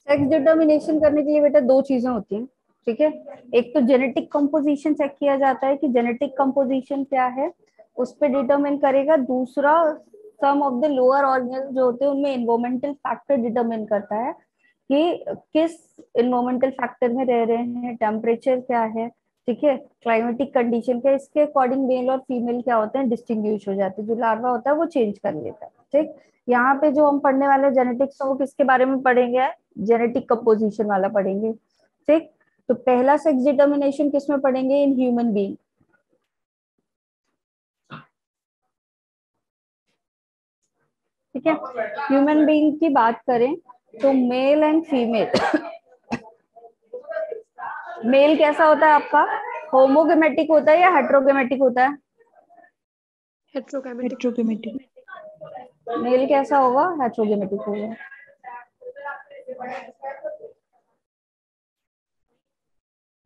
Sex determination करने के लिए बेटा दो चीजें होती हैं, ठीक है। एक तो जेनेटिक कंपोजिशन चेक किया जाता है कि जेनेटिक कंपोजिशन क्या है, उस पर डिटरमिन करेगा। दूसरा, सम ऑफ द लोअर ऑर्गेन्स जो होते हैं उनमें एनवायरमेंटल फैक्टर डिटरमिन करता है कि किस एनवायरमेंटल फैक्टर में रह रहे हैं, टेम्परेचर क्या है, ठीक है, क्लाइमेटिक कंडीशन क्या, इसके अकॉर्डिंग मेल और फीमेल क्या होते हैं डिस्टिंग्विश हो जाते हैं। जो लार्वा होता है वो चेंज कर लेता है, ठीक। यहाँ पे जो हम पढ़ने वाले जेनेटिक्स वो किसके बारे में पढ़ेंगे, जेनेटिक कंपोजिशन वाला पढ़ेंगे, ठीक। तो पहला सेक्स डिटर्मिनेशन किसमें पढ़ेंगे, इन ह्यूमन बीइंग, ठीक है। ह्यूमन बीइंग की बात करें तो मेल एंड फीमेल, मेल कैसा होता है आपका, होमोगेमेटिक होता है या हेट्रोगेमेटिक होता है, हेट्रोगेमेटिक। मेल कैसा होगा, हेट्रोगेमेटिक होगा।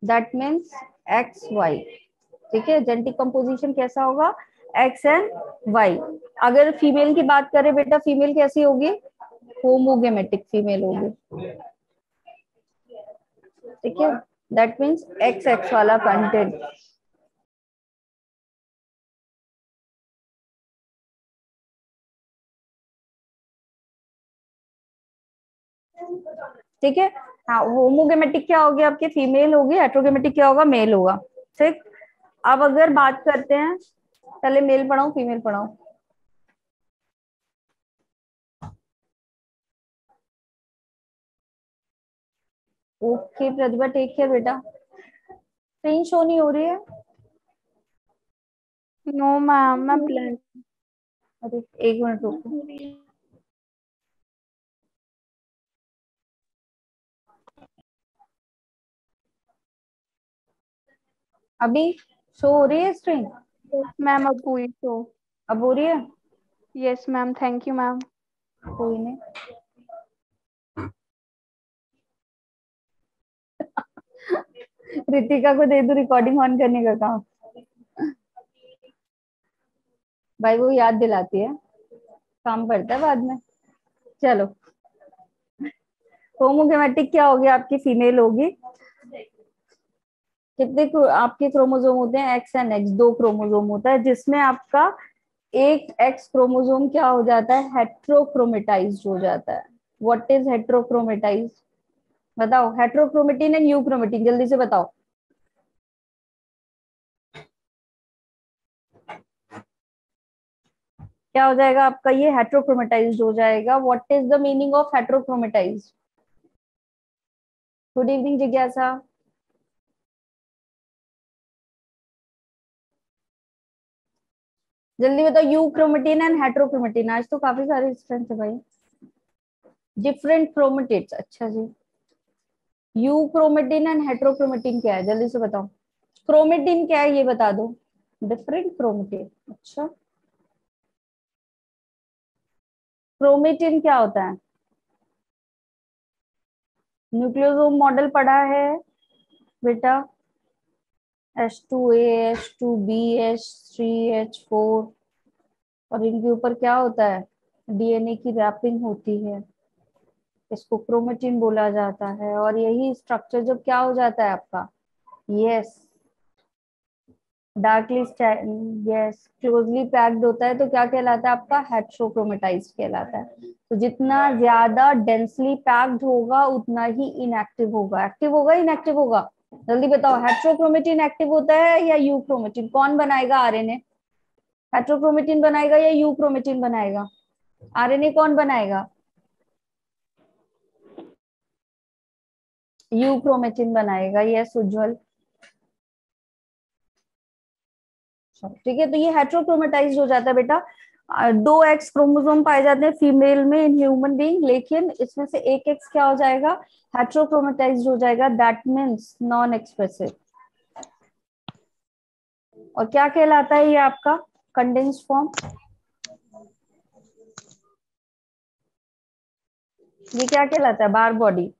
दैट मीन्स एक्स वाई, ठीक है। जेनेटिक कंपोजिशन कैसा होगा, एक्स एंड वाई। अगर फीमेल की बात करें बेटा, फीमेल कैसी होगी, होमोगेमेटिक फीमेल होगी, ठीक है। दैट मीन्स एक्स एक्स वाला कंटेंट, ठीक है। हाँ, होमोगेमेटिक क्या होगी आपकी, फीमेल होगी, हेट्रोगेमेटिक क्या होगा, मेल होगा, ठीक। अब अगर बात करते हैं, पहले मेल पढ़ाऊं फीमेल पढ़ाऊं, ओके प्रतिभा टेक केयर बेटा। स्क्रीन शो नहीं हो रही है, नो मैम, मैं ब्लैंक। अरे एक मिनट रुको, अभी शो हो रही है स्क्रीन, मैम अब हुई तो। अब हो रही है, yes ma'am, thank you ma'am. कोई नहीं। रितिका को दे दो रिकॉर्डिंग ऑन करने का काम, भाई वो याद दिलाती है, काम करता है बाद में। चलो, होमोगेमेटिक क्या होगी आपकी, फीमेल होगी। कितने आपके क्रोमोसोम होते हैं, एक्स एंड एक्स, दो क्रोमोसोम होता है, जिसमें आपका एक एक्स क्रोमोसोम क्या हो जाता है, हेट्रोक्रोमेटाइज्ड हो जाता है। व्हाट इज हेट्रोक्रोमेटाइज्ड, बताओ, हेट्रोक्रोमेटिन एंड यूक्रोमेटिन, जल्दी से बताओ। क्या हो जाएगा आपका, ये हेट्रोक्रोमेटाइज्ड हो जाएगा। What is the meaning of heterochromatized, good evening जिज्ञासा। जल्दी बताओ, यूक्रोमेटिन एंड हेट्रोक्रोमेटिन, आज तो काफी सारे स्टूडेंट्स है भाई। डिफरेंट क्रोमेटिड्स, अच्छा जी। यूक्रोमेटिन एंड हेट्रोक्रोमेटिन क्या है, जल्दी से बताओ। क्रोमेटिन क्या है ये बता दो, डिफरेंट क्रोमेटिन, अच्छा। क्रोमेटिन क्या होता है, न्यूक्लियोसोम मॉडल पढ़ा है बेटा, H2A, H2B, H3H4, और इनके ऊपर क्या होता है, डीएनए की रैपिंग होती है, इसको क्रोमेटिन बोला जाता है। और यही स्ट्रक्चर जब क्या हो जाता है आपका, yes, darkly, yes, closely packed होता है तो क्या कहलाता है आपका, हेट्रोक्रोमेटाइज्ड कहलाता है। तो जितना ज्यादा डेंसली पैक्ड होगा उतना ही इनएक्टिव होगा, एक्टिव होगा इनएक्टिव होगा, जल्दी बताओ। हेट्रोक्रोमेटिन एक्टिव होता है या यूक्रोमेटिन, कौन बनाएगा आरएनए, हेट्रोक्रोमेटिन बनाएगा या यूक्रोमेटिन बनाएगा, आरएनए कौन बनाएगा, यूक्रोमेटिन बनाएगा, यस उज्जवल, ठीक है। तो ये हेट्रोक्रोमेटाइज्ड हो जाता है बेटा। दो एक्स क्रोमोसोम पाए जाते हैं फीमेल में इन ह्यूमन बीइंग, लेकिन इसमें से एक एक्स क्या हो जाएगा, हेट्रोक्रोमेटाइज्ड हो जाएगा, दैट मीन्स नॉन एक्सप्रेसिव। और क्या कहलाता है ये आपका कंडेंस्ड फॉर्म, ये क्या कहलाता है, बार बॉडी।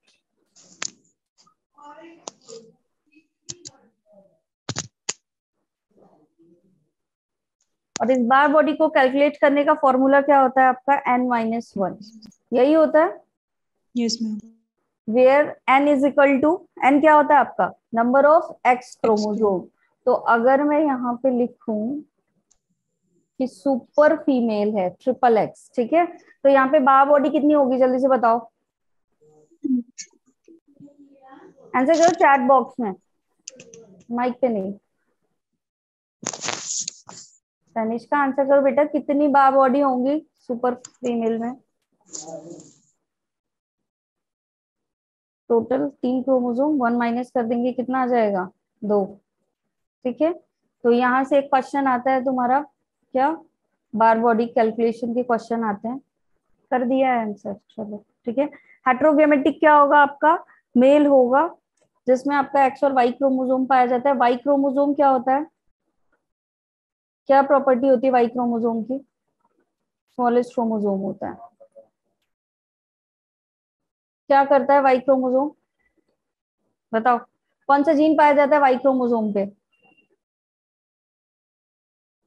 और इस बार बॉडी को कैलकुलेट करने का फॉर्मूला क्या होता है आपका, n-1, यही होता है। Yes ma'am. Where n is equal to, n क्या होता है आपका, number of X X chromosome. तो अगर मैं यहाँ पे लिखूं कि सुपर फीमेल है ट्रिपल एक्स, ठीक है, तो यहाँ पे बा बॉडी कितनी होगी, जल्दी से बताओ, आंसर करो चैट बॉक्स में, माइक पे नहीं। तनिष्का आंसर करो बेटा, कितनी बा बॉडी होंगी सुपर फीमेल में, टोटल 3 क्रोमोसोम, 1 माइनस कर देंगे कितना आ जाएगा, 2, ठीक है। तो यहाँ से एक क्वेश्चन आता है तुम्हारा, क्या, बार बॉडी कैलकुलेशन के क्वेश्चन आते हैं, कर दिया है आंसर, चलो ठीक है। हेट्रोगेमेटिक क्या होगा आपका, मेल होगा, जिसमें आपका एक्स और वाई क्रोमोसोम पाया जाता है। वाई क्रोमोसोम क्या होता है, क्या प्रॉपर्टी होती है वाई क्रोमोसोम की, स्मॉलेस्ट क्रोमोसोम होता है। क्या करता है वाई क्रोमोसोम, बताओ, कौन सा जीन पाया जाता है वाई क्रोमोसोम पे,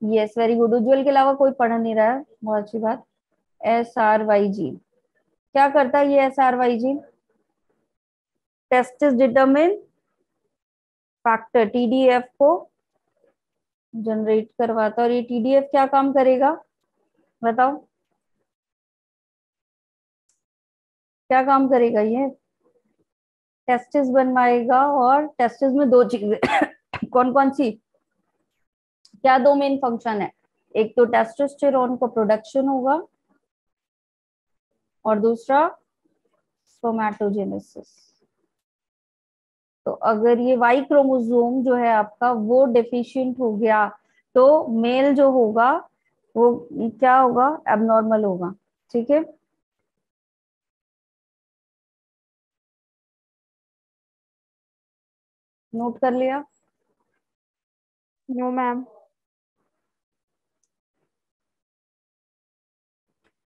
यस वेरी गुड, उज्जवल के अलावा कोई पढ़ नहीं रहा है, बहुत अच्छी बात। SRY जीन क्या करता है, ये SRY gene testis determine factor TDF को जनरेट करवाता है, और ये TDF क्या काम करेगा, बताओ क्या काम करेगा, ये टेस्टिस बनवाएगा, और टेस्टिस में दो चीजें कौन कौन सी, क्या दो मेन फंक्शन है, एक तो टेस्टोस्टेरोन को प्रोडक्शन होगा, और दूसरा स्पर्मेटोजेनेसिस। तो अगर ये वाई क्रोमोसोम जो है आपका वो डेफिशिएंट हो गया, तो मेल जो होगा वो क्या होगा, एबनॉर्मल होगा, ठीक है। नोट कर लिया। No ma'am.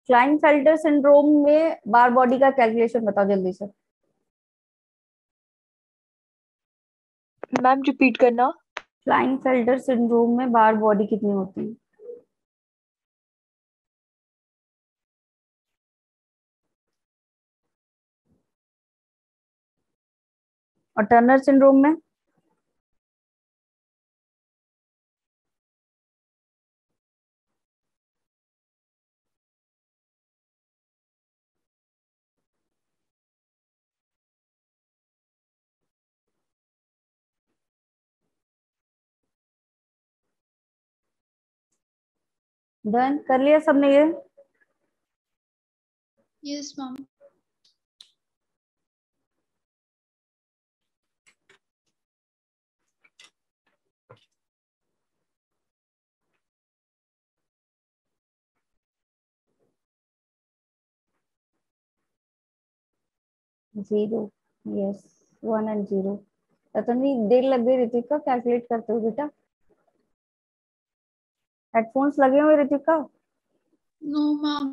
क्लाइनफेल्टर सिंड्रोम में बार बॉडी का कैलकुलेशन बताओ जल्दी से। मैम रिपीट करना। क्लाइनफेल्टर सिंड्रोम में बार बॉडी कितनी होती है, और टर्नर सिंड्रोम में, डन कर लिया सबने ये। Yes ma'am. 0, yes, 1 and 0। Tanvi देर लग गई ऋतिका कैलकुलेट करते हो बेटा, हेडफोन्स लगे हुए ऋतिका, नो मैम।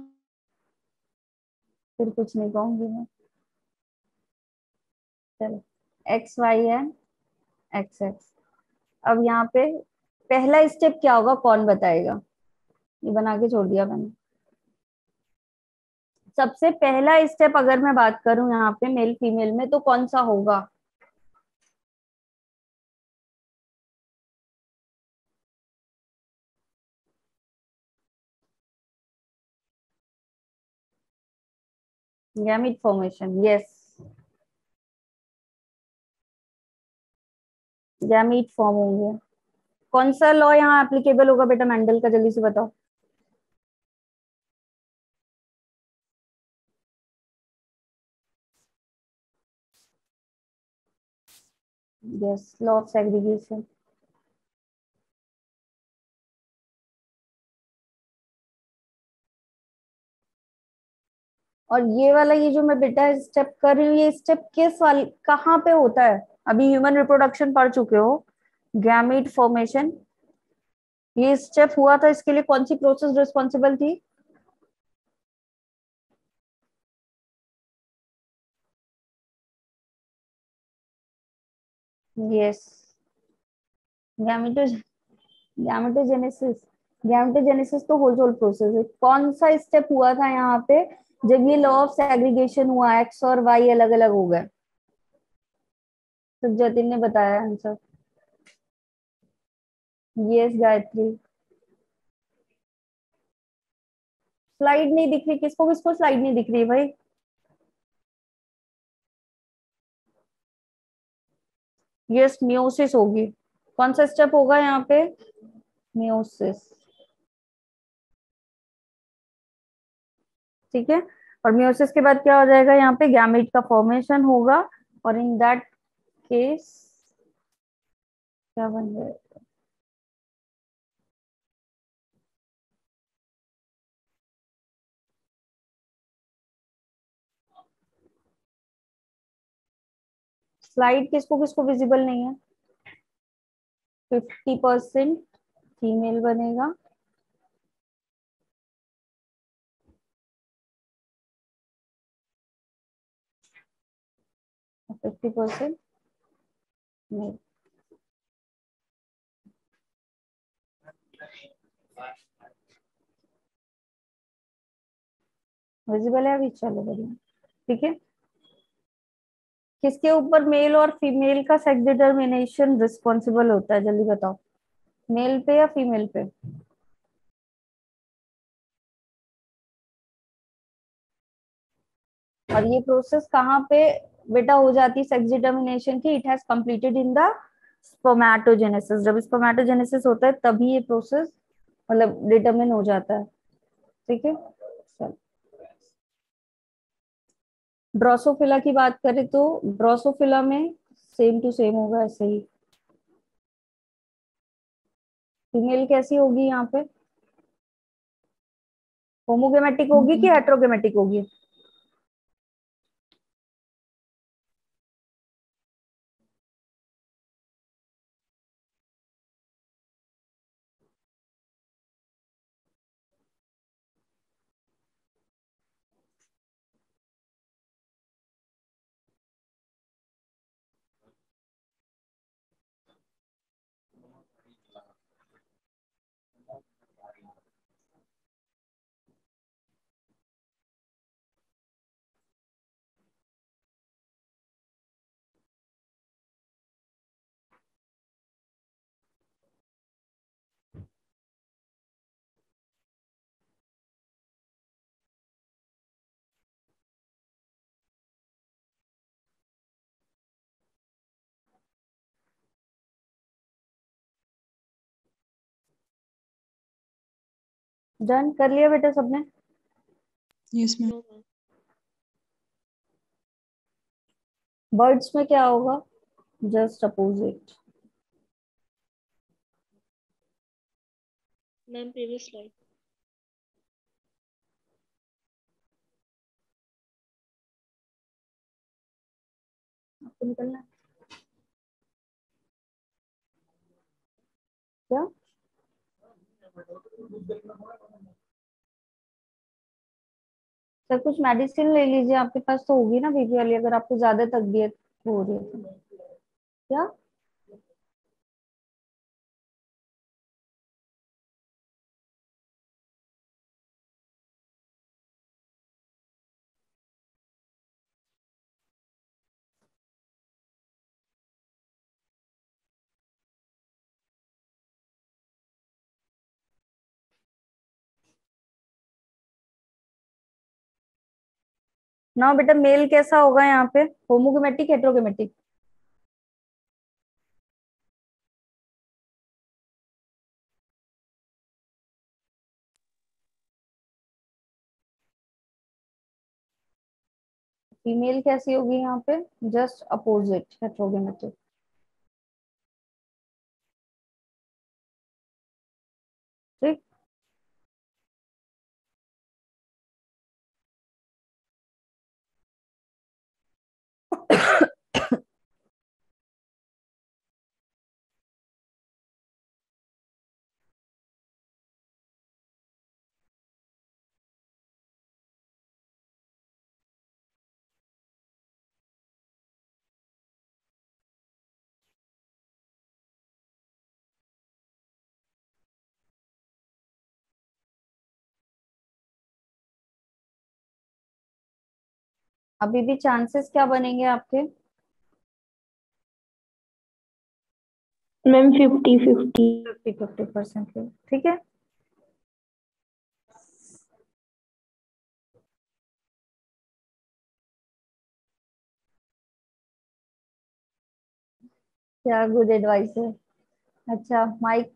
फिर कुछ नहीं कहूंगी मैं, चलो XY एंड XX। अब यहाँ पे पहला स्टेप क्या होगा, कौन बताएगा, ये बना के छोड़ दिया मैंने। सबसे पहला स्टेप अगर मैं बात करूं यहाँ पे मेल फीमेल में, तो कौन सा होगा, gamete formation, yes, gamete form होंगे। कौन सा लॉ यहाँ एप्लीकेबल होगा बेटा मेंडल का, जल्दी से बताओ। Yes, law of segregation. और ये वाला, ये जो मैं बेटा स्टेप कर रही हूँ, ये स्टेप किस वाली, कहाँ पे होता है, अभी ह्यूमन रिप्रोडक्शन पढ़ चुके हो, गैमीट फॉर्मेशन, ये स्टेप हुआ था, इसके लिए कौन सी प्रोसेस रिस्पॉन्सिबल थी, यस, गैमेटो गैमेटोजेनेसिस। गैमेटोजेनेसिस तो होल प्रोसेस है, कौन सा स्टेप हुआ था यहाँ पे, जब ये लॉ ऑफ सेग्रीगेशन हुआ, एक्स और वाई अलग अलग हो गए, तो जतिन ने बताया आंसर। यस गायत्री। स्लाइड नहीं दिख रही, किसको किसको स्लाइड नहीं दिख रही भाई? यस, मियोसिस होगी। कौन सा स्टेप होगा यहाँ पे? मियोसिस। ठीक है। और मियोसिस के बाद क्या हो जाएगा? यहाँ पे गैमेट का फॉर्मेशन होगा, और इन दैट केस क्या बन जाएगा? स्लाइड किसको किसको विजिबल नहीं है? 50% फीमेल बनेगा, 50% मेल। विजिबल है अभी? चलो बढ़िया। ठीक है। किसके ऊपर मेल और फीमेल का सेक्स डिटर्मिनेशन रिस्पॉन्सिबल होता है, जल्दी बताओ। मेल पे या फीमेल पे? और ये प्रोसेस कहाँ पे बेटा हो जाती है सेक्स डिटर्मिनेशन की? It has completed in the spermatogenesis. जब स्पर्मेटोजेनेसिस होता है तभी ये प्रोसेस मतलब डिटर्मिन हो जाता है। ठीक है। चल, ड्रोसोफिला की बात करें तो ड्रोसोफिला में सेम टू सेम होगा ऐसे ही। फीमेल कैसी होगी यहाँ पे? होमोगेमेटिक होगी कि हेट्रोगेमेटिक होगी? डन कर लिया बेटा सबने? Yes ma'am. बर्ड्स में क्या होगा? Just opposite. Ma'am previous slide. आपको निकलना है क्या? सर कुछ मेडिसिन ले लीजिए, आपके पास तो होगी ना बीपी वाली, अगर आपको ज्यादा तकलीफ हो रही है तो। क्या? ना बेटा, मेल कैसा होगा यहाँ पे? Homogametic heterogametic? फीमेल कैसी होगी यहाँ पे? Just opposite heterogametic. ठीक। अभी भी चांसेस क्या बनेंगे आपके? मैम 50-50। 50% के, ठीक है। क्या गुड एडवाइस है। अच्छा, माइक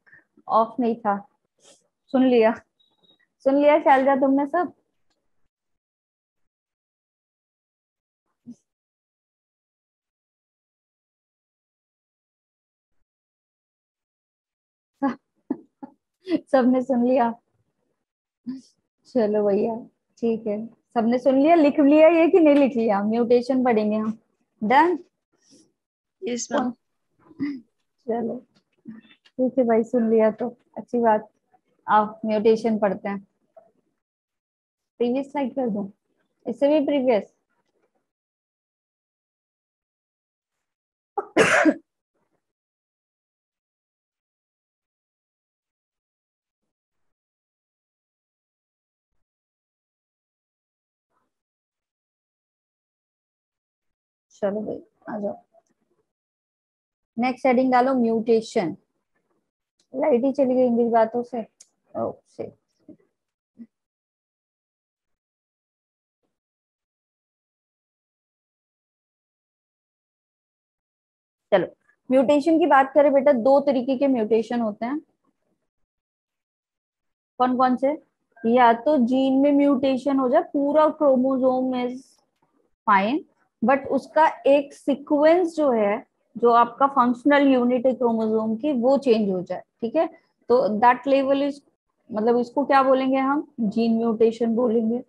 ऑफ नहीं था, सुन लिया, सुन लिया शैलजा तुमने सब? सबने सुन लिया? चलो भैया, ठीक है। सबने सुन लिया, लिख लिया ये कि नहीं लिख लिया? म्यूटेशन पढ़ेंगे हम। डन। Yes, ma'am. चलो ठीक है भाई, सुन लिया तो अच्छी बात। आओ म्यूटेशन पढ़ते हैं। प्रीवियस स्लाइड कर दूं? इससे भी प्रीवियस? चलो भाई, आ जाओ। नेक्स्ट हेडिंग डालो, म्यूटेशन। लाइट ही चली गई मेरी बातों से। Oh shit. चलो, म्यूटेशन की बात करें बेटा, दो तरीके के म्यूटेशन होते हैं। कौन कौन से? या तो जीन में म्यूटेशन हो जाए, पूरा क्रोमोसोम इज फाइन, बट उसका एक सीक्वेंस जो है, जो आपका फंक्शनल यूनिट है क्रोमोसोम की, वो चेंज हो जाए, ठीक है। तो दैट लेवल इज, मतलब इसको क्या बोलेंगे हम? जीन म्यूटेशन बोलेंगे।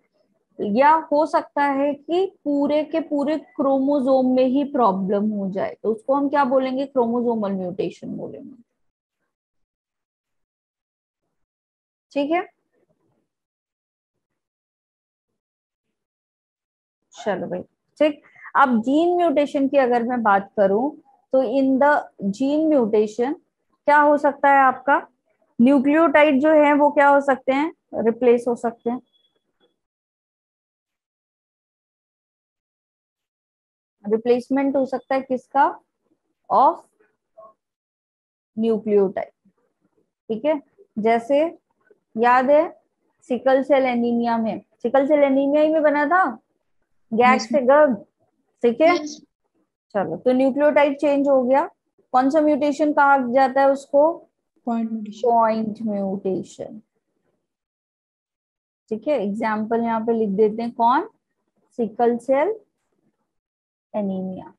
या हो सकता है कि पूरे के पूरे क्रोमोसोम में ही प्रॉब्लम हो जाए, तो उसको हम क्या बोलेंगे? क्रोमोसोमल म्यूटेशन बोलेंगे, ठीक है। चलो भाई, ठीक। अब जीन म्यूटेशन की अगर मैं बात करूं, तो इन द जीन म्यूटेशन क्या हो सकता है आपका? न्यूक्लियोटाइड जो है वो क्या हो सकते हैं? रिप्लेस हो सकते हैं। रिप्लेसमेंट हो सकता है किसका? ऑफ न्यूक्लियोटाइड, ठीक है। जैसे याद है सिकल सेल एनीमिया में, सिकल सेल एनीमिया ही में बना था, गैग Yes, से ma'am. गर्भ, ठीक है। Yes. चलो, तो न्यूक्लियोटाइड चेंज हो गया, कौन सा म्यूटेशन कहा जाता है उसको? Point mutation. पॉइंट म्यूटेशन, ठीक है। एग्जाम्पल यहाँ पे लिख देते हैं, कौन? सिकल सेल एनीमिया,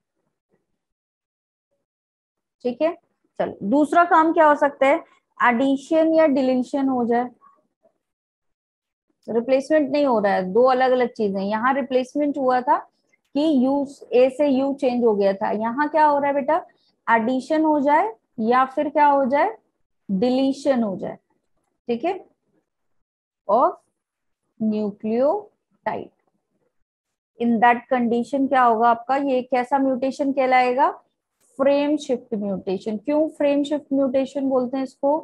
ठीक है। चलो, दूसरा काम क्या हो सकता है? एडिशन या डिलीशन हो जाए। रिप्लेसमेंट नहीं हो रहा है, दो अलग अलग चीजें। यहाँ रिप्लेसमेंट हुआ था कि यू, ए से यू चेंज हो गया था, यहाँ क्या हो रहा है बेटा? एडिशन हो जाए या फिर क्या हो जाए? डिलीशन हो जाए, ठीक है, of nucleotide. In that condition क्या होगा आपका? ये कैसा म्यूटेशन कहलाएगा? Frame shift mutation. क्यों फ्रेम शिफ्ट म्यूटेशन बोलते हैं इसको?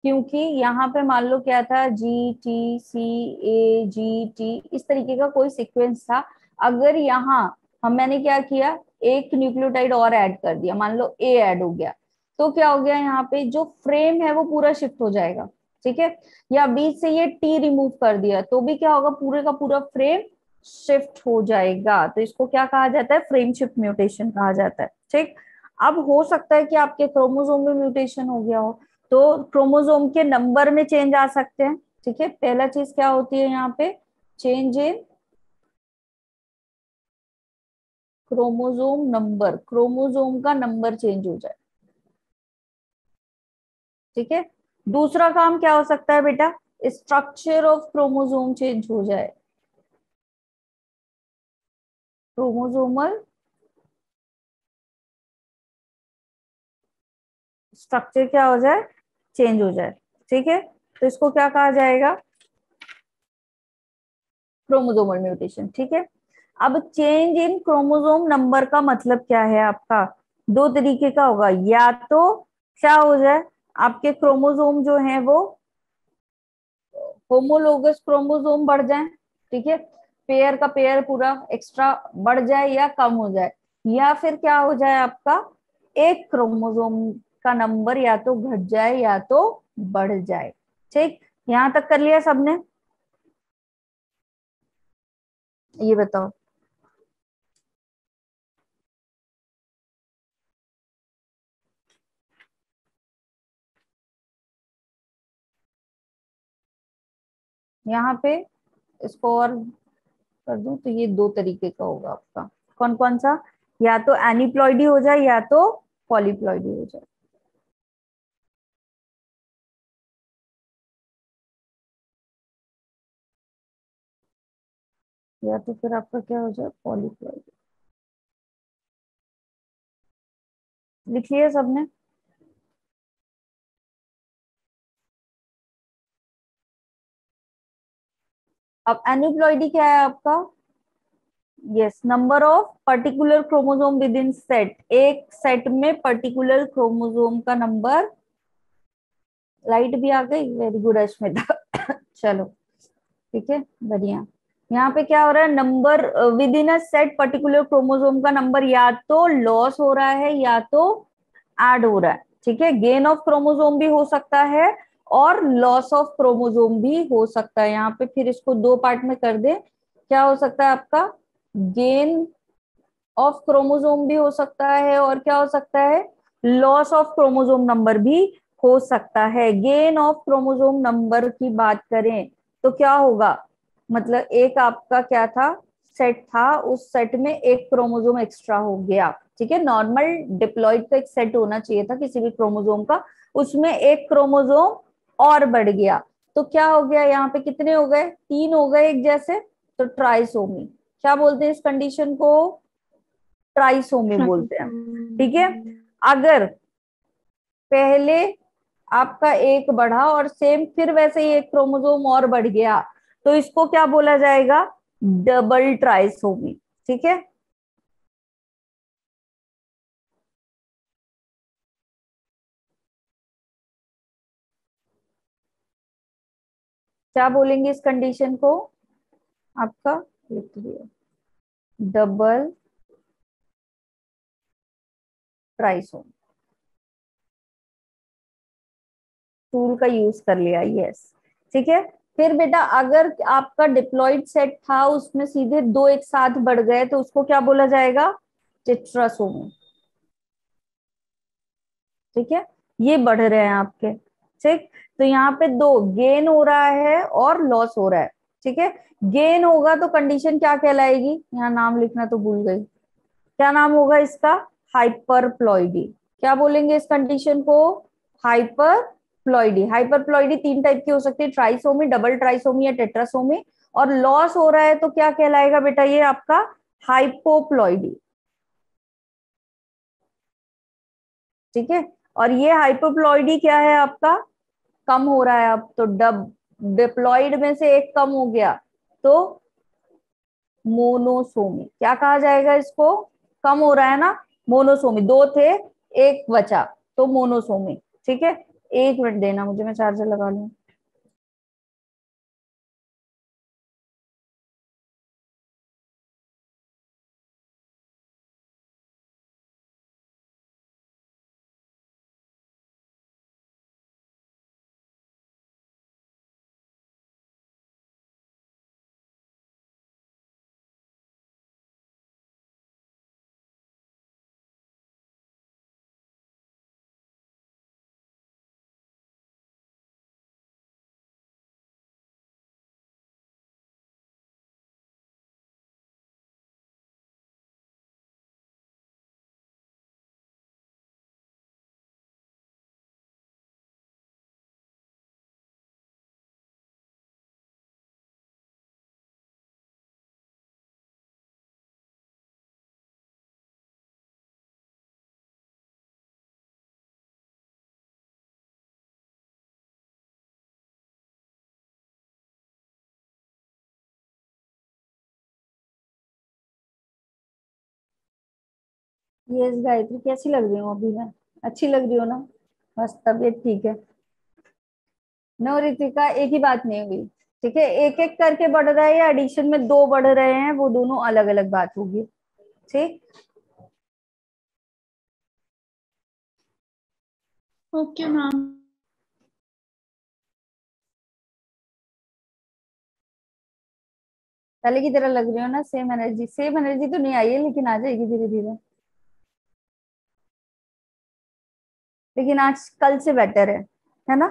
क्योंकि यहाँ पे मान लो क्या था, GTCAGT, इस तरीके का कोई सीक्वेंस था। अगर यहाँ मैंने क्या किया, एक न्यूक्लियोटाइड और ऐड कर दिया, मान लो A ऐड हो गया, तो क्या हो गया? यहाँ पे जो फ्रेम है वो पूरा शिफ्ट हो जाएगा, ठीक है। या बीच से ये T रिमूव कर दिया, तो भी क्या होगा? पूरे का पूरा फ्रेम शिफ्ट हो जाएगा। तो इसको क्या कहा जाता है? फ्रेम शिफ्ट म्यूटेशन कहा जाता है, ठीक। अब हो सकता है कि आपके क्रोमोसोम में म्यूटेशन हो गया हो, तो क्रोमोसोम के नंबर में चेंज आ सकते हैं, ठीक है। पहला चीज क्या होती है यहाँ पे? Change in chromosome number, chromosome का नंबर चेंज हो जाए, ठीक है। दूसरा काम क्या हो सकता है बेटा? स्ट्रक्चर ऑफ क्रोमोसोम चेंज हो जाए, क्रोमोसोमल स्ट्रक्चर क्या हो जाए? चेंज हो जाए, ठीक है। तो इसको क्या कहा जाएगा? क्रोमोसोमल म्यूटेशन, ठीक है। अब चेंज इन क्रोमोसोम नंबर का मतलब क्या है आपका? दो तरीके का होगा, या तो क्या हो जाए, आपके क्रोमोसोम जो है वो होमोलोगस क्रोमोसोम बढ़ जाए, ठीक है। पेयर का पेयर पूरा एक्स्ट्रा बढ़ जाए या कम हो जाए, या फिर क्या हो जाए आपका एक क्रोमोसोम का नंबर या तो घट जाए या तो बढ़ जाए। ठीक, यहां तक कर लिया सबने? ये बताओ। यहाँ पे इसको और कर दूं तो ये दो तरीके का होगा आपका। कौन कौन सा? या तो एनिप्लॉइडी हो जाए या तो पॉलीप्लॉइडी हो जाए। या तो फिर आपका क्या हो जाए, पॉलीप्लॉइडी। लिख लिया सबने? अब एनिप्लॉइडी क्या है आपका? Yes, number of particular chromosome with in set, एक सेट में पर्टिकुलर क्रोमोसोम का नंबर। लाइट भी आ गई, वेरी गुड अश्मिता। चलो ठीक है, बढ़िया। यहाँ पे क्या हो रहा है, number with in a set particular chromosome का नंबर या तो लॉस हो रहा है या तो ऐड हो रहा है। ठीक है, गेन ऑफ क्रोमोसोम भी हो सकता है और लॉस ऑफ क्रोमोसोम भी हो सकता है। यहाँ पे फिर इसको दो पार्ट में कर दे, क्या हो सकता है आपका, गेन ऑफ क्रोमोसोम भी हो सकता है और क्या हो सकता है, लॉस ऑफ क्रोमोसोम नंबर भी हो सकता है। गेन ऑफ क्रोमोसोम नंबर की बात करें तो क्या होगा, मतलब एक आपका क्या था, सेट था, उस सेट में एक क्रोमोसोम एक्स्ट्रा हो गया। ठीक है, नॉर्मल डिप्लॉइड का एक सेट होना चाहिए था किसी भी क्रोमोसोम का, उसमें एक क्रोमोसोम और बढ़ गया तो क्या हो गया, यहाँ पे कितने हो गए, तीन हो गए एक जैसे, तो ट्राइसोमी। क्या बोलते हैं इस कंडीशन को, ट्राइसोमी बोलते हैं। ठीक है, अगर पहले आपका एक बढ़ा और सेम फिर वैसे ही एक क्रोमोसोम और बढ़ गया तो इसको क्या बोला जाएगा, डबल ट्राइसोमी। ठीक है, क्या बोलेंगे इस कंडीशन को, आपका लिख दिया, डबल ट्राइसोमी। टूल का यूज कर लिया, यस। ठीक है, फिर बेटा अगर आपका डिप्लॉइड सेट था उसमें सीधे दो एक साथ बढ़ गए तो उसको क्या बोला जाएगा, टेट्रासोमी। ठीक है, ये बढ़ रहे हैं आपके। ठीक, तो यहाँ पे दो गेन हो रहा है और लॉस हो रहा है। ठीक है, गेन होगा तो कंडीशन क्या कहलाएगी, यहाँ नाम लिखना तो भूल गई, क्या नाम होगा इसका, हाइपरप्लॉइडी। क्या बोलेंगे इस कंडीशन को, हाइपरप्लॉइडी। हाइपरप्लॉइडी तीन टाइप की हो सकती है, ट्राइसोमी, डबल ट्राइसोमी या टेट्रासोमी। और लॉस हो रहा है तो क्या कहलाएगा बेटा, ये आपका हाइपोप्लॉइडी। ठीक है, और ये हाइपोप्लॉइडी क्या है आपका, कम हो रहा है अब तो, डब डिप्लॉइड में से एक कम हो गया तो मोनोसोमी। क्या कहा जाएगा इसको, कम हो रहा है ना, मोनोसोमी। दो थे एक बचा तो मोनोसोमी। ठीक है, एक मिनट देना मुझे, मैं चार्जर लगा लूं। यस गायत्री, कैसी लग रही हूँ अभी मैं, अच्छी लग रही हो ना, बस तबीयत ठीक है? नो रितिका, एक ही बात नहीं हुई। ठीक है, एक एक करके बढ़ रहा है या एडिशन में दो बढ़ रहे हैं, वो दोनों अलग अलग बात होगी। ठीक, ओके मैम। पहले की तरह लग रही हो ना, सेम एनर्जी, सेम एनर्जी तो नहीं आई है लेकिन आ जाएगी धीरे धीरे, लेकिन आज कल से बेटर है ना।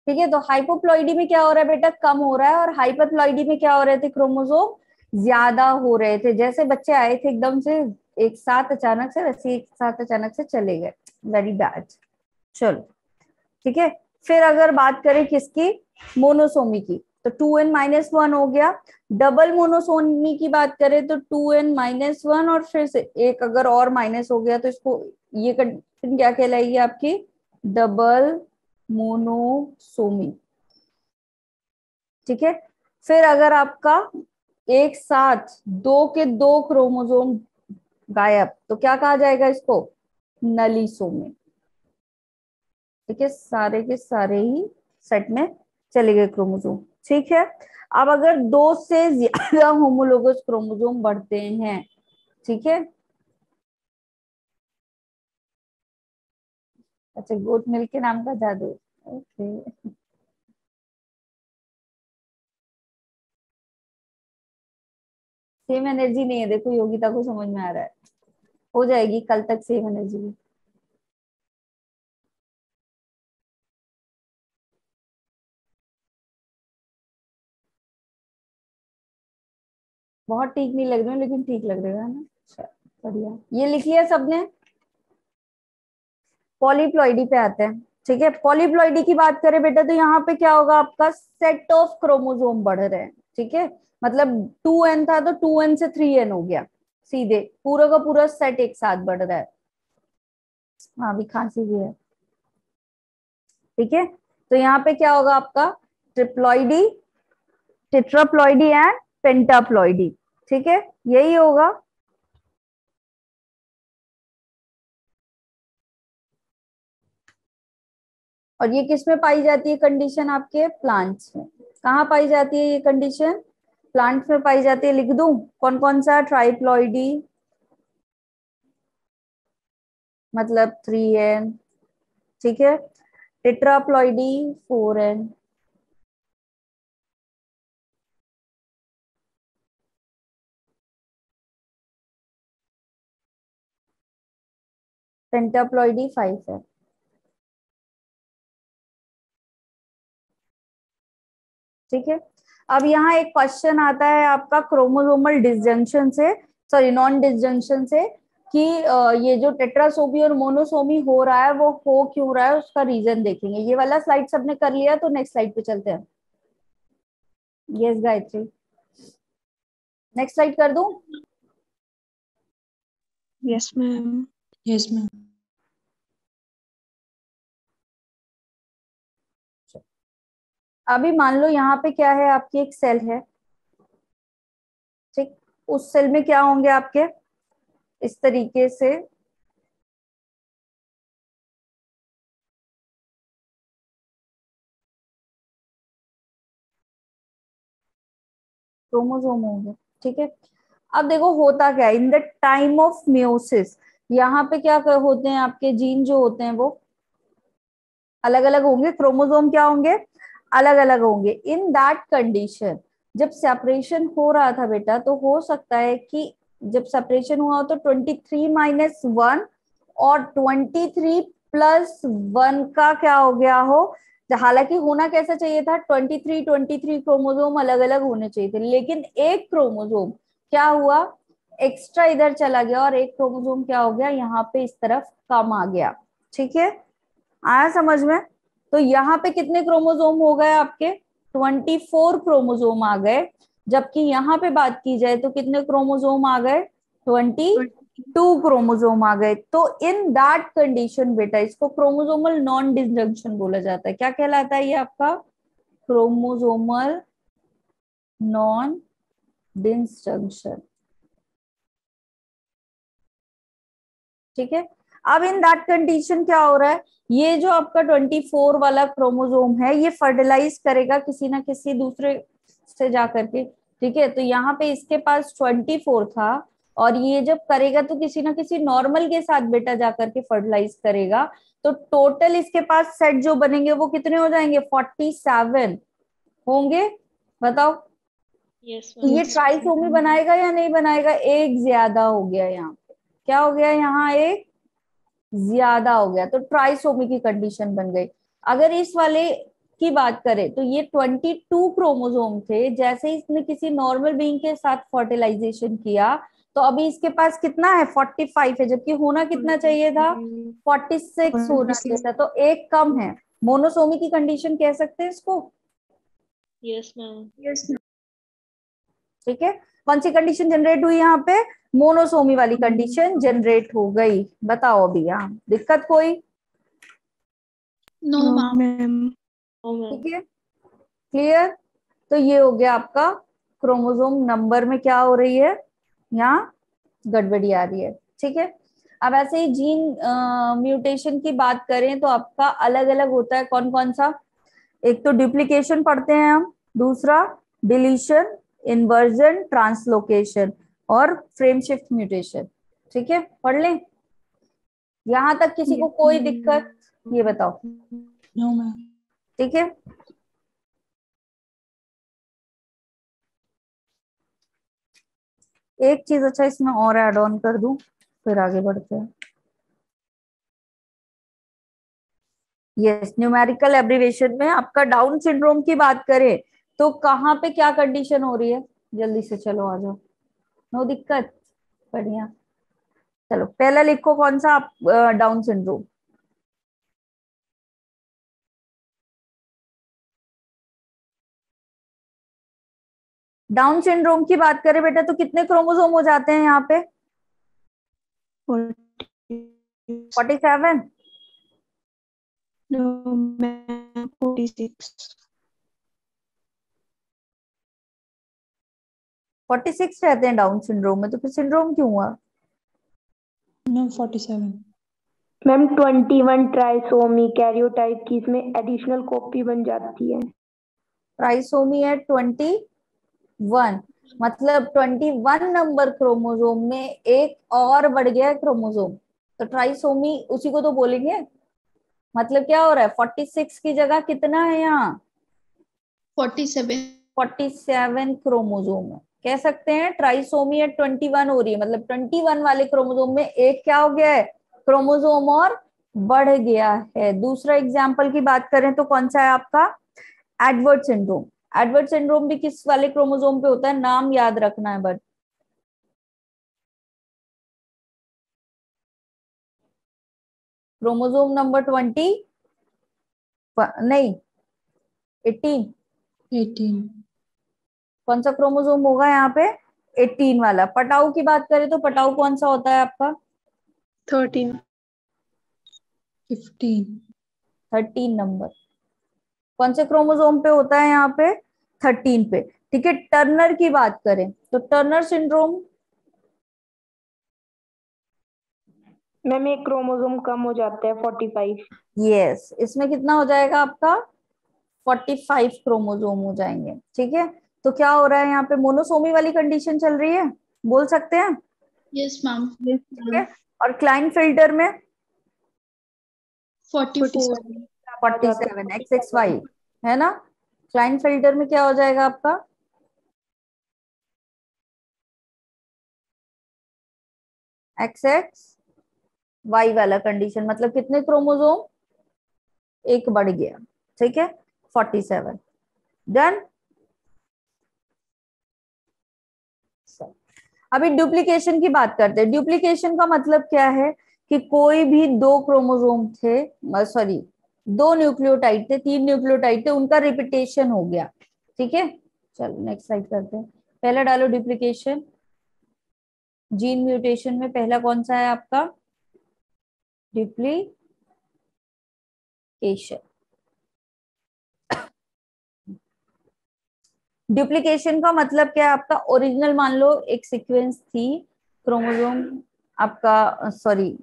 ठीक है, तो हाइपोप्लॉइडी में क्या हो रहा है बेटा, कम हो रहा है, और हाइपरप्लॉइडी में क्या हो रहे थे, क्रोमोसोम ज्यादा हो रहे थे। जैसे बच्चे आए थे एकदम से एक साथ अचानक से, वैसे एक साथ अचानक से चले गए, वेरी बैड। चलो ठीक है, फिर अगर बात करें किसकी, मोनोसोमी की, तो 2n-1 हो गया। डबल मोनोसोमी की बात करें तो 2n-1, और फिर से एक अगर और माइनस हो गया तो इसको, ये कंडीशन क्या कहलाएगी आपकी, डबल मोनोसोमी। ठीक है, फिर अगर आपका एक साथ दो के दो क्रोमोसोम गायब, तो क्या कहा जाएगा इसको, नलीसोमी। ठीक है, सारे के सारे ही सेट में चले गए क्रोमोसोम। ठीक है, अब अगर दो से ज्यादा होमोलोगस क्रोमोसोम बढ़ते हैं, ठीक है, अच्छा गोट मिल्क के नाम का जादू, ओके। सेम एनर्जी नहीं है, देखो योगिता को समझ में आ रहा है, हो जाएगी कल तक सेम एनर्जी। बहुत ठीक नहीं लग रहे हो लेकिन ठीक लग रहे हो, है ना। अच्छा, बढ़िया, ये लिख लिया सबने। पॉलीप्लॉइडी पे आते हैं। ठीक है, पॉलीप्लॉइडी की बात करें बेटा, तो यहाँ पे क्या होगा, आपका सेट ऑफ क्रोमोसोम बढ़ रहे हैं। ठीक है, मतलब 2n था तो 2n से 3n हो गया, सीधे पूरा का पूरा सेट एक साथ बढ़ रहा है। हाँ भी खांसी भी है। ठीक है, तो यहाँ पे क्या होगा आपका, ट्रिप्लॉइडी, टेट्राप्लॉइडी एंड पेंटाप्लॉइडी। ठीक है, यही होगा। और ये किस में पाई जाती है कंडीशन, आपके प्लांट्स में। कहाँ पाई जाती है ये कंडीशन, प्लांट्स में पाई जाती है। लिख दूं कौन कौन सा, ट्राइप्लॉइडी मतलब 3n, ठीक है, टेट्राप्लॉइडी 4n, पेंटाप्लॉइडी 5 है। ठीक है, अब यहाँ एक क्वेश्चन आता है आपका क्रोमोसोमल डिसजंक्शन से, सॉरी नॉन डिसजंक्शन से, कि ये जो टेट्रासोमी और मोनोसोमी हो रहा है वो हो क्यों रहा है, उसका रीजन देखेंगे। ये वाला स्लाइड सबने कर लिया, तो नेक्स्ट स्लाइड पे चलते हैं। यस गायत्री, नेक्स्ट स्लाइड कर दूं। Yes ma'am. Yes ma'am. अभी मान लो यहाँ पे क्या है, आपकी एक सेल है। ठीक, उस सेल में क्या होंगे आपके, इस तरीके से क्रोमोसोम होंगे। ठीक है, अब देखो होता क्या है, in the time of meiosis, यहाँ पे क्या होते हैं, आपके जीन जो होते हैं वो अलग अलग होंगे, क्रोमोसोम क्या होंगे, अलग अलग होंगे। इन दैट कंडीशन, जब सेपरेशन हो रहा था बेटा, तो हो सकता है कि जब सेपरेशन हुआ हो तो 23-1 और 23+1 का क्या हो गया हो। हालांकि होना कैसा चाहिए था, 23 क्रोमोसोम अलग अलग होने चाहिए थे, लेकिन एक क्रोमोसोम क्या हुआ, एक्स्ट्रा इधर चला गया, और एक क्रोमोसोम क्या हो गया, यहाँ पे इस तरफ कम आ गया। ठीक है, आया समझ में। तो यहाँ पे कितने क्रोमोसोम हो गए आपके, 24 क्रोमोसोम आ गए। जबकि यहाँ पे बात की जाए तो कितने क्रोमोसोम आ गए, 22 क्रोमोसोम आ गए। तो इन दैट कंडीशन बेटा, इसको क्रोमोसोमल नॉन डिसजंक्शन बोला जाता है। क्या कहलाता है ये आपका, क्रोमोसोमल नॉन डिसजंक्शन। ठीक है, अब इन दैट कंडीशन क्या हो रहा है, ये जो आपका 24 वाला क्रोमोसोम है ये फर्टिलाइज करेगा किसी ना किसी दूसरे से जा करके, ठीक है। तो यहाँ पे इसके पास 24 था, और ये जब करेगा तो किसी ना किसी नॉर्मल के साथ बेटा जा करके फर्टिलाइज करेगा। तो टोटल इसके पास सेट जो बनेंगे वो कितने हो जाएंगे? 47 होंगे। बताओ। यस तो ये मैम। ट्राइसोमी बनाएगा या नहीं बनाएगा? एक ज्यादा हो गया यहाँ पे, क्या हो गया यहाँ? एक ज्यादा हो गया, तो ट्राइसोमी की कंडीशन बन गई। अगर इस वाले की बात करें तो ये 22 क्रोमोसोम थे, जैसे ही इसने किसी नॉर्मल बीइंग के साथ फर्टिलाइजेशन किया तो अभी इसके पास कितना है? 45 है, जबकि होना कितना चाहिए था? 46 होना चाहिए था, तो एक कम है। मोनोसोमी की कंडीशन कह सकते हैं इसको। Yes ma'am. ठीक है। कौन सी कंडीशन जनरेट हुई यहाँ पे? मोनोसोमी वाली कंडीशन जनरेट हो गई। बताओ अभी यहाँ दिक्कत कोई? No ma'am. ठीक है, क्लियर। तो ये हो गया आपका क्रोमोसोम नंबर में क्या हो रही है, यहाँ गड़बड़ी आ रही है। ठीक है। अब ऐसे ही जीन म्यूटेशन की बात करें तो आपका अलग अलग होता है। कौन कौन सा? एक तो डुप्लीकेशन पढ़ते हैं हम, दूसरा डिलीशन, इन्वर्जन, ट्रांसलोकेशन और फ्रेम शिफ्ट म्यूटेशन। ठीक है, पढ़ लें। यहां तक किसी को कोई दिक्कत? ये बताओ। No ma'am. ठीक है। एक चीज अच्छा इसमें और ऐड ऑन कर दूं, फिर आगे बढ़ते हैं। यस, न्यूमेरिकल एब्रिवेशन में आपका डाउन सिंड्रोम की बात करें तो कहाँ पे क्या कंडीशन हो रही है? जल्दी से चलो आ जाओ। नो दिक्कत, बढ़िया। चलो पहला लिखो, कौन सा आप डाउन सिंड्रोम? डाउन सिंड्रोम की बात करें बेटा तो कितने क्रोमोसोम हो जाते हैं यहाँ पे? 47। No ma'am 46। 46 रहते हैं डाउन सिंड्रोम में, तो फिर सिंड्रोम क्यों हुआ? मैम 47। मैम 21 ट्राइसोमी कैरियोटाइप की इसमें एडिशनल कॉपी बन जाती है। ट्राइसोमी है 21, मतलब 21 नंबर क्रोमोसोम में एक और बढ़ गया है क्रोमोसोम, तो ट्राइसोमी उसी को तो बोलेंगे। मतलब क्या हो रहा है? 46 की जगह कितना है यहाँ? 47। 47 क्रोमोसोम है। कह सकते हैं ट्राइसोमी है 21 हो रही है, मतलब 21 वाले क्रोमोसोम में एक क्या हो गया है? क्रोमोसोम और बढ़ गया है। दूसरा एग्जाम्पल की बात करें तो कौन सा है आपका? Edward syndrome. एडवर्ड सिंड्रोम भी किस वाले क्रोमोसोम पे होता है? नाम याद रखना है बट। क्रोमोसोम नंबर 20 नहीं 18। 18। कौन सा क्रोमोसोम होगा यहाँ पे? 18 वाला। पटाऊ की बात करें तो पटाऊ कौन सा होता है आपका? 13। 15। 13 नंबर। कौन से क्रोमोसोम पे होता है यहाँ पे? 13 पे। ठीक है। टर्नर की बात करें तो टर्नर सिंड्रोम। मैम एक क्रोमोसोम कम हो जाता है 45। यस, इसमें कितना हो जाएगा आपका? 45 क्रोमोसोम हो जाएंगे। ठीक है। तो क्या हो रहा है यहाँ पे? मोनोसोमी वाली कंडीशन चल रही है, बोल सकते हैं। Yes ma'am. ठीक है। और क्लाइन फिल्टर में 44। 47 XXY है ना। क्लाइन फिल्टर में क्या हो जाएगा आपका? XXY वाला कंडीशन, मतलब कितने क्रोमोसोम? एक बढ़ गया। ठीक है, 47। डन। अभी डुप्लीकेशन की बात करते हैं। डुप्लीकेशन का मतलब क्या है? कि कोई भी दो क्रोमोसोम थे, सॉरी दो न्यूक्लियोटाइड थे, 3 न्यूक्लियोटाइड थे, उनका रिपीटेशन हो गया। ठीक है। चलो नेक्स्ट स्लाइड करते हैं। पहला डालो डुप्लीकेशन। जीन म्यूटेशन में पहला कौन सा है आपका? डुप्लीकेशन। डुप्लीकेशन का मतलब क्या है आपका? ओरिजिनल मान लो एक सीक्वेंस थी, क्रोमोसोम आपका, सॉरी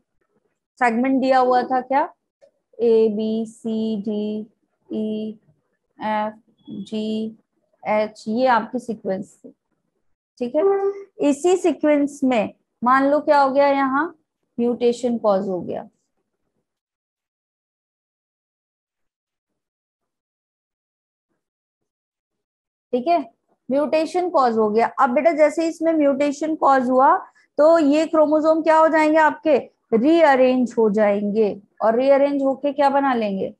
सेगमेंट दिया हुआ था क्या? ABCDEFGH, ये आपकी सीक्वेंस थी, ठीक है। इसी सीक्वेंस में मान लो क्या हो गया, यहाँ म्यूटेशन कॉज हो गया, ठीक है, म्यूटेशन कॉज हो गया। अब बेटा जैसे इसमें म्यूटेशन कॉज हुआ तो ये क्रोमोसोम क्या हो जाएंगे आपके, रीअरेंज हो जाएंगे, और रीअरेंज होके क्या बना लेंगे,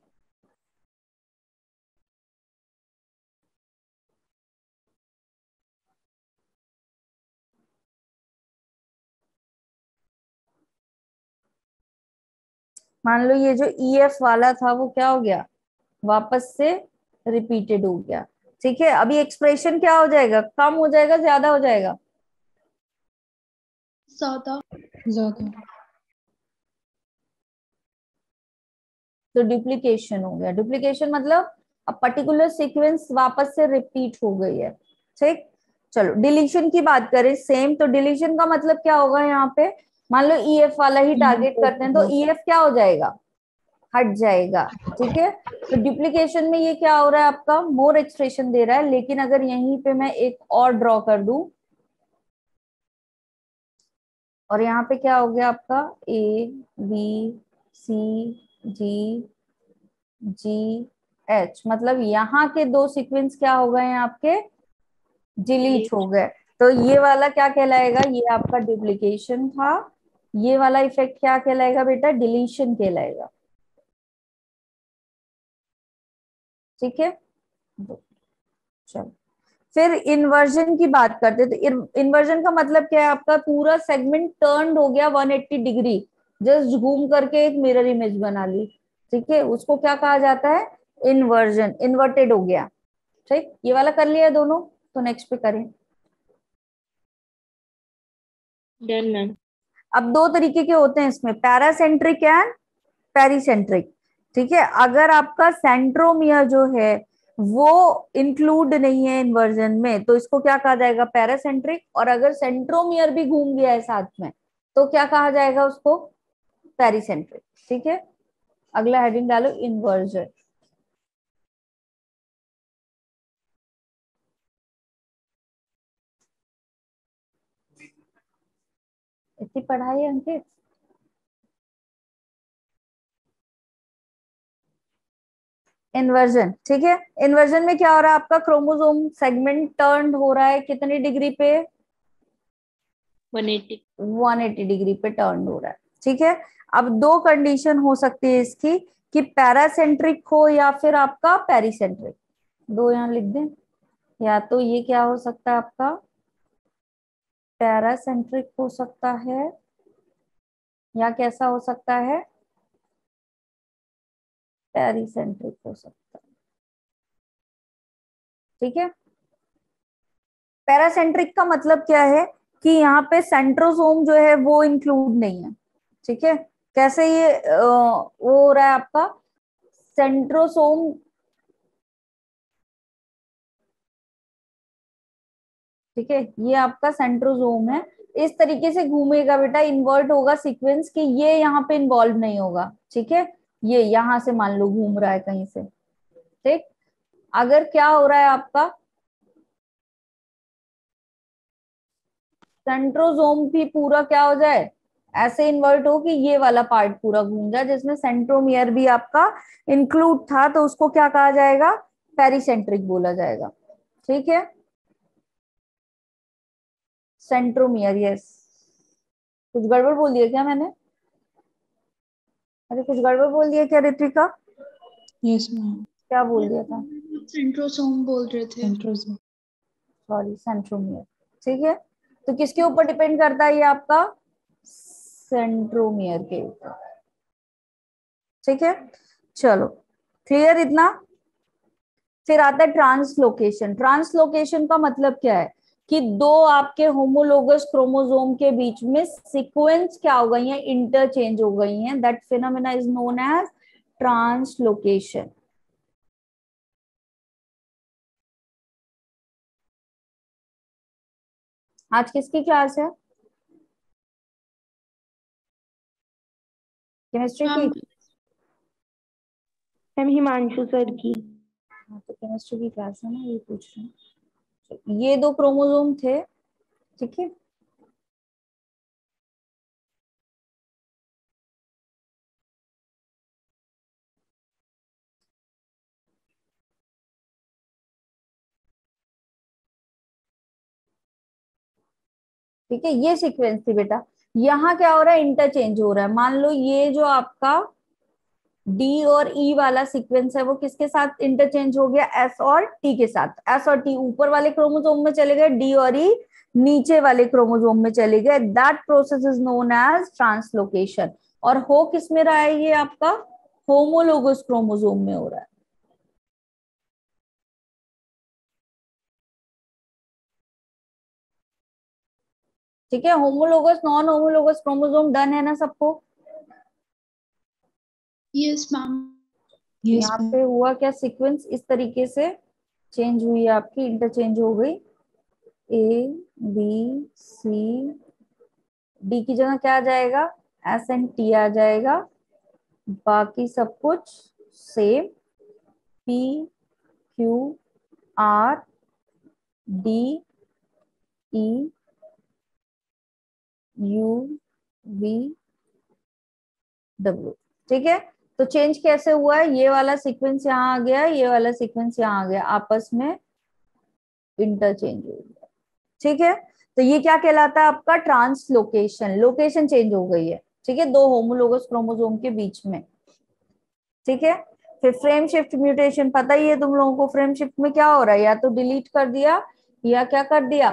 मान लो ये जो EF वाला था वो क्या हो गया, वापस से रिपीटेड हो गया, ठीक है। अभी एक्सप्रेशन क्या हो जाएगा, कम हो जाएगा, ज्यादा हो जाएगा, ज्यादा। ज्यादा। तो डुप्लीकेशन हो गया। डुप्लीकेशन मतलब अब पर्टिकुलर सीक्वेंस वापस से रिपीट हो गई है, ठीक। चलो डिलीशन की बात करें सेम, तो डिलीशन का मतलब क्या होगा, यहाँ पे मान लो EF वाला ही टारगेट करते हैं तो EF क्या हो जाएगा, हट जाएगा, ठीक है। तो डुप्लीकेशन में ये क्या हो रहा है, आपका मोर एक्सप्रेशन दे रहा है, लेकिन अगर यहीं पे मैं एक और ड्रॉ कर दूं, और यहाँ पे क्या हो गया आपका ABCGH, मतलब यहाँ के दो सीक्वेंस क्या हो गए हैं आपके, डिलीट हो गए। तो ये वाला क्या कहलाएगा, ये आपका डुप्लीकेशन था, ये वाला इफेक्ट क्या कहलाएगा बेटा, डिलीशन कहलाएगा, ठीक है। चलो फिर इन्वर्जन की बात करते हैं। तो इन्वर्जन का मतलब क्या है, आपका पूरा सेगमेंट टर्न्ड हो गया 180 डिग्री, जस्ट घूम करके एक मिरर इमेज बना ली, ठीक है, उसको क्या कहा जाता है, इन्वर्जन, इन्वर्टेड हो गया, ठीक। ये वाला कर लिया दोनों, तो नेक्स्ट पे करें। Done ma'am. अब दो तरीके के होते हैं इसमें, पैरासेंट्रिक एंड पेरिसेंट्रिक, ठीक है। अगर आपका सेंट्रोमियर जो है वो इंक्लूड नहीं है इन्वर्जन में तो इसको क्या कहा जाएगा, पैरासेंट्रिक, और अगर सेंट्रोमियर भी घूम गया है साथ में तो क्या कहा जाएगा उसको, पेरिसेंट्रिक, ठीक है। अगला हेडिंग डालो, इन्वर्जन। इतनी पढ़ाई है अंकित। इन्वर्जन, ठीक है। इन्वर्जन में क्या हो रहा है, आपका क्रोमोसोम सेगमेंट टर्न हो रहा है कितनी डिग्री पे, 180। 180 डिग्री पे टर्न हो रहा है, ठीक है। अब दो कंडीशन हो सकती है इसकी, कि पैरासेंट्रिक हो या फिर आपका पेरिसेंट्रिक, दो यहाँ लिख दें। या तो ये क्या हो सकता है आपका, पैरासेंट्रिक हो सकता है, या कैसा हो सकता है, पेरिसेंट्रिक हो सकता है, ठीक है। पैरासेंट्रिक का मतलब क्या है, कि यहाँ पे सेंट्रोसोम जो है वो इंक्लूड नहीं है, ठीक है। कैसे ये वो हो रहा है आपका, सेंट्रोसोम, ठीक है, ये आपका सेंट्रोसोम है, इस तरीके से घूमेगा बेटा, इन्वर्ट होगा सीक्वेंस, कि ये यहाँ पे इन्वॉल्व नहीं होगा, ठीक है। ये यहां से मान लो घूम रहा है कहीं से, ठीक। अगर क्या हो रहा है आपका, सेंट्रोसोम भी पूरा क्या हो जाए, ऐसे इन्वर्ट हो कि ये वाला पार्ट पूरा घूम जाए, जिसमें सेंट्रोमियर भी आपका इंक्लूड था, तो उसको क्या कहा जाएगा, पेरिसेंट्रिक बोला जाएगा, ठीक है। Centromere, yes. कुछ गड़बड़ बोल दिया क्या मैंने, अरे कुछ गड़बड़ बोल दिया क्या ऋत्विका, यस मैम। क्या बोल दिया था, सेंट्रोसोम बोल रहे थे। सेंट्रोसोम। सॉरी, सेंट्रोमियर, ठीक है। तो किसके ऊपर डिपेंड करता है ये आपका, सेंट्रोमियर के ऊपर, ठीक है। चलो क्लियर इतना। फिर आता है ट्रांसलोकेशन। ट्रांसलोकेशन का मतलब क्या है, कि दो आपके होमोलोगस क्रोमोसोम के बीच में सीक्वेंस क्या हो गई है, इंटरचेंज हो गई हैं, that phenomena is known as translocation. आज किसकी क्लास है, केमिस्ट्री मैम की। मैम हिमांशु सर की। हाँ तो केमिस्ट्री की क्लास है ना, ये पूछ रही हूँ। ये दो क्रोमोसोम थे, ठीक है। ठीक है, ये सीक्वेंस थी बेटा। यहाँ क्या हो रहा है, इंटरचेंज हो रहा है। मान लो ये जो आपका डी और ई वाला सीक्वेंस है वो किसके साथ इंटरचेंज हो गया, एस और टी के साथ। एस और टी ऊपर वाले क्रोमोसोम में चले गए, डी और ई नीचे वाले क्रोमोसोम में चले गए। That process is known as translocation. और हो किस में रहा है ये आपका, होमोलोगस क्रोमोसोम में हो रहा है। ठीक है, homologous non homologous chromosome done है ना सबको। Yes ma'am. यस यहाँ मैम। पे हुआ क्या, सीक्वेंस इस तरीके से चेंज हुई है आपकी, इंटरचेंज हो गई। ए बी सी डी की जगह क्या आ जाएगा, एस एंड टी आ जाएगा। बाकी सब कुछ same, P Q R D E U V W. ठीक है, तो चेंज कैसे हुआ है, ये वाला सीक्वेंस यहाँ आ गया, ये वाला सीक्वेंस यहाँ आ गया, आपस में इंटरचेंज हो गया। ठीक है, तो ये क्या कहलाता है आपका, ट्रांसलोकेशन। लोकेशन चेंज हो गई है, ठीक है, दो होमोलोगस क्रोमोसोम के बीच में। ठीक है, फिर फ्रेम शिफ्ट म्यूटेशन, पता ही है तुम लोगों को। फ्रेम शिफ्ट में क्या हो रहा है, या तो डिलीट कर दिया या क्या कर दिया,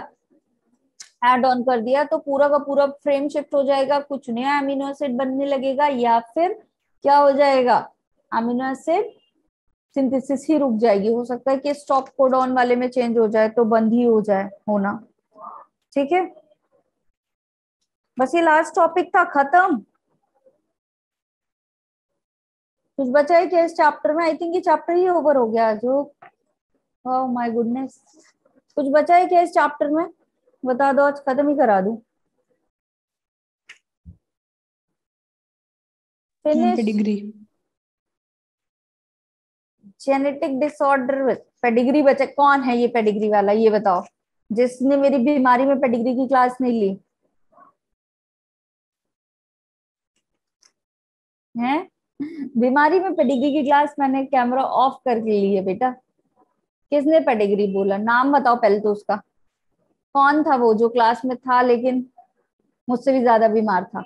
एड ऑन कर दिया, तो पूरा का पूरा फ्रेम शिफ्ट हो जाएगा, कुछ नया अमीनो एसिड बनने लगेगा, या फिर क्या हो जाएगा, अमीनो एसिड सिंथेसिस ही रुक जाएगी। हो सकता है कि स्टॉप कोडॉन वाले में चेंज हो जाए तो बंद ही हो जाए होना। ठीक है, बस ये लास्ट टॉपिक था, खत्म। कुछ बचा है क्या इस चैप्टर में, आई थिंक ये चैप्टर ही ओवर हो गया जो, ओह माय गुडनेस। कुछ बचा है क्या इस चैप्टर में, बता दो, आज खत्म ही करा दूं। Ma'am finish. Pedigree. Genetic disorder with pedigree बचा, कौन है ये पेडिग्री वाला, ये बताओ, जिसने मेरी बीमारी में पेडिग्री की क्लास नहीं ली है। बीमारी में पेडिग्री की क्लास मैंने कैमरा ऑफ करके ली है बेटा। किसने पेडिग्री बोला, नाम बताओ पहले तो उसका। कौन था वो जो क्लास में था लेकिन मुझसे भी ज्यादा बीमार था।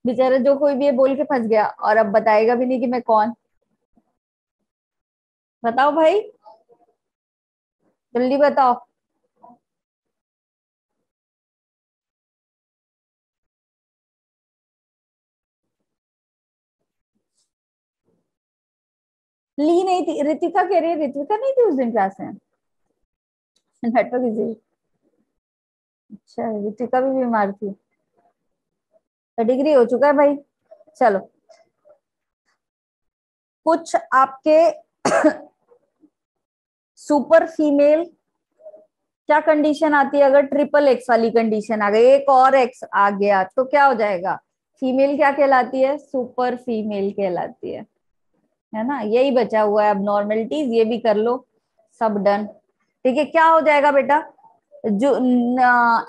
बेचारा जो कोई भी ये बोल के फंस गया और अब बताएगा भी नहीं कि मैं कौन। बताओ भाई, जल्दी बताओ। ली नहीं थी, ऋतिका कह रही है, ऋतिका नहीं थी उस दिन क्लास में। Network easy. अच्छा, ऋतिका भी बीमार थी, डिग्री हो चुका है भाई। चलो, कुछ आपके सुपर फीमेल क्या कंडीशन आती है, अगर ट्रिपल एक्स वाली कंडीशन आ गई, एक और एक्स आ गया तो क्या हो जाएगा, फीमेल क्या कहलाती है, सुपर फीमेल कहलाती है ना। यही बचा हुआ है अब नॉर्मेलिटीज, ये भी कर लो, सब डन। ठीक है, क्या हो जाएगा बेटा, जो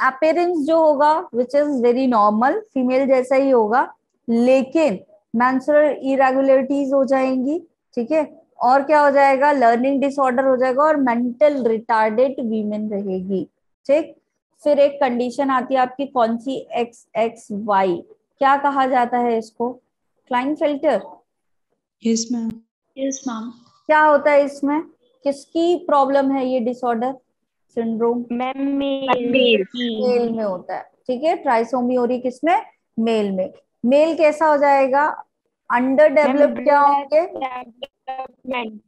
अपेरेंस जो होगा which is very normal, female जैसा ही होगा, लेकिन मेंस्ट्रुअल इरेगुलरिटीज हो जाएंगी। ठीक है, और क्या हो जाएगा, लर्निंग डिसऑर्डर हो जाएगा, और मेंटल रिटार्डेड वीमेन रहेगी। ठीक, फिर एक कंडीशन आती है आपकी, कौन सी, एक्स एक्स वाई, क्या कहा जाता है इसको, Klinefelter. Yes ma'am. Yes ma'am. क्या होता है इसमें, किसकी प्रॉब्लम है ये डिसऑर्डर, सिंड्रोम, मैम मेल की। मेल में होता है। ठीक है, ट्राइसोमी हो रही किसमें, मेल में। मेल कैसा हो जाएगा, अंडर मैम डेवलप्ड क्या होंगे, ब्रेस्ट डेवलपमेंट।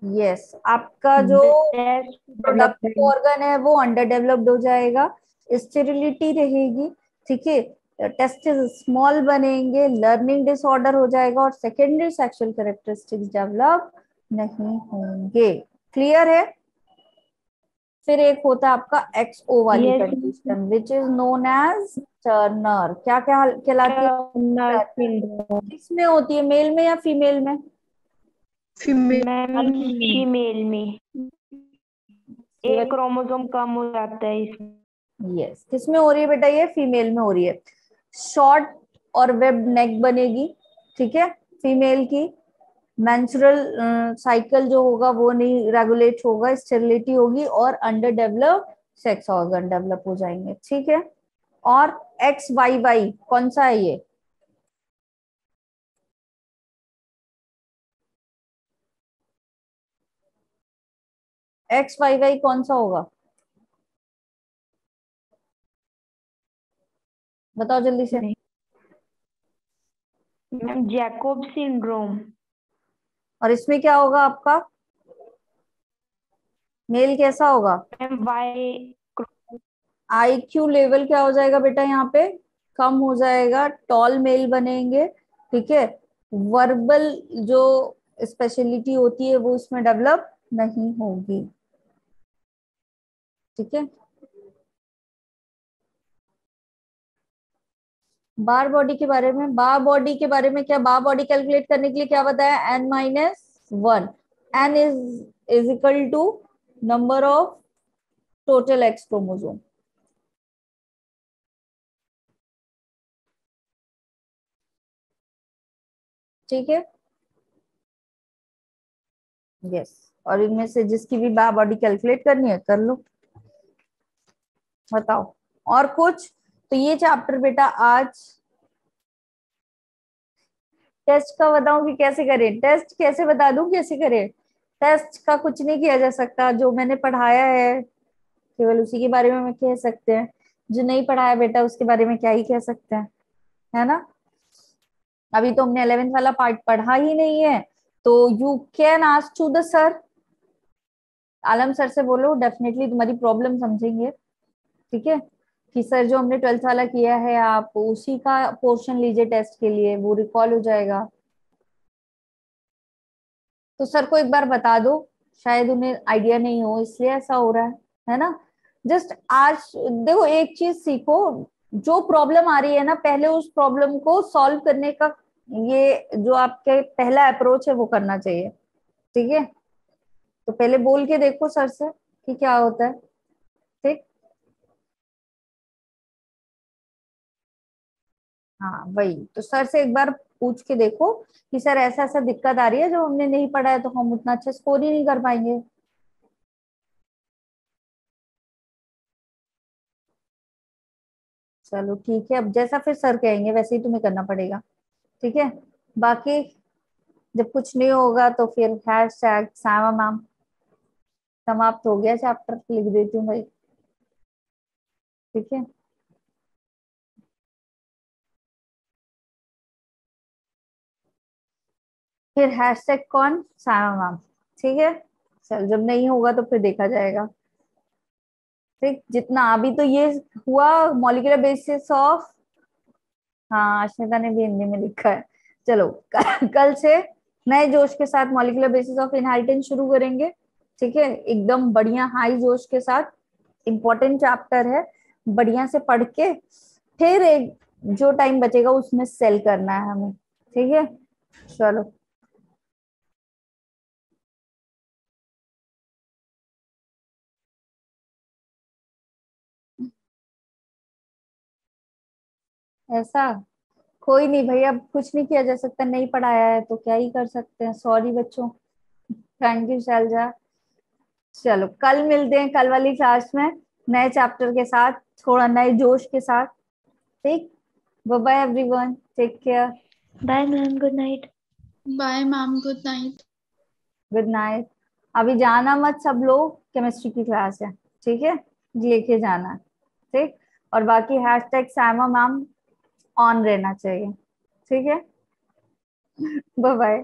यस, आपका जो ब्रेस्ट प्रोडक्टिव डेवलपमेंट। ऑर्गन है वो अंडर डेवलप्ड हो जाएगा, स्टेरिलिटी रहेगी। ठीक है, टेस्टिस स्मॉल बनेंगे, लर्निंग डिसऑर्डर हो जाएगा, और सेकेंडरी सेक्सुअल कैरेक्टरिस्टिक्स डेवलप नहीं होंगे। क्लियर है, फिर एक होता है आपका XO वाली Yes, condition which is known as Turner. क्या क्या कहलाती है? Turner syndrome. किसमें होती है, मेल में या फीमेल में? मैम फीमेल में ये एक वाली क्रोमोसोम कम हो जाता है इसमें. यस, किसमें हो रही है बेटा? ये फीमेल में हो रही है। शॉर्ट और वेब नेक बनेगी, ठीक है, फीमेल की। मेंस्ट्रुअल साइकिल जो होगा वो नहीं रेगुलेट होगा, स्टेरिलिटी होगी, और under develop sex organ develop हो जाएंगे, ठीक है। और XYY कौन सा है ये? XYY कौन सा होगा, बताओ जल्दी से। Ma'am Jacob syndrome. और इसमें क्या होगा आपका? मेल कैसा होगा? Ma'am Y. IQ लेवल क्या हो जाएगा बेटा यहाँ पे? कम हो जाएगा, टॉल मेल बनेंगे, ठीक है। वर्बल जो स्पेशलिटी होती है वो इसमें डेवलप नहीं होगी, ठीक है। बार बॉडी के बारे में, बार बॉडी के बारे में क्या, बार बॉडी कैलकुलेट करने के लिए क्या बताया? N-1. N is equal to number of total X chromosome, ठीक है। यस, और इनमें से जिसकी भी बार बॉडी कैलकुलेट करनी है कर लो। बताओ और कुछ? तो ये चैप्टर बेटा आज टेस्ट का बताऊं कि कैसे करें? टेस्ट कैसे बता दूं कैसे करें? टेस्ट का कुछ नहीं किया जा सकता, जो मैंने पढ़ाया है केवल उसी के बारे में मैं कह सकते हैं। जो नहीं पढ़ाया बेटा उसके बारे में क्या ही कह सकते हैं, है ना। अभी तो हमने 11th वाला पार्ट पढ़ा ही नहीं है, तो you can ask to the sir. Alam sir से बोलो, डेफिनेटली तुम्हारी प्रॉब्लम समझेंगे, ठीक है। कि सर जो हमने 12th वाला किया है आप उसी का पोर्शन लीजिए टेस्ट के लिए, वो रिकॉल हो जाएगा। तो सर को एक बार बता दो, शायद उन्हें आइडिया नहीं हो इसलिए ऐसा हो रहा है ना। जस्ट आज देखो एक चीज सीखो, जो प्रॉब्लम आ रही है ना पहले उस प्रॉब्लम को सॉल्व करने का ये जो आपके पहला अप्रोच है वो करना चाहिए, ठीक है। तो पहले बोल के देखो सर से कि क्या होता है, ठीक। हाँ वही तो सर से एक बार पूछ के देखो कि सर ऐसा ऐसा दिक्कत आ रही है, जो हमने नहीं पढ़ा है तो हम उतना अच्छा स्कोर ही नहीं कर पाएंगे। चलो ठीक है, अब जैसा फिर सर कहेंगे वैसे ही तुम्हें करना पड़ेगा, ठीक है। बाकी जब कुछ नहीं होगा तो फिर हैशटैग सामा मैम समाप्त हो गया चैप्टर, लिख देती हूँ भाई, ठीक है। फिर हैशटैग कौन? सामा मैम, ठीक है। चल जब नहीं होगा तो फिर देखा जाएगा, ठीक। जितना अभी तो ये हुआ मॉलिक्यूलर बेसिस ऑफ, हाँ अश्मिता ने भी हिंदी में लिखा है। चलो कल से नए जोश के साथ मॉलिक्यूलर बेसिस ऑफ इनहेरिटेंस शुरू करेंगे, ठीक है, एकदम बढ़िया हाई जोश के साथ। इम्पोर्टेंट चैप्टर है, बढ़िया से पढ़ के फिर एक जो टाइम बचेगा उसमें सेल करना है हमें, ठीक है। चलो ऐसा कोई नहीं भाई, अब कुछ नहीं किया जा सकता, नहीं पढ़ाया है तो क्या ही कर सकते हैं, सॉरी बच्चों। Thank you Shailja. चलो कल मिलते हैं कल वाली क्लास में नए चैप्टर के साथ, थोड़ा नए जोश के साथ, ठीक। Bye bye everyone, take care, bye ma'am, good night. Bye, ma'am. Good night. Good night. अभी जाना मत सब लोग, केमिस्ट्री की क्लास है, ठीक है, लेके जाना, ठीक। और बाकी हैशटैग सैमा मैम ऑन रहना चाहिए, ठीक है। Bye bye.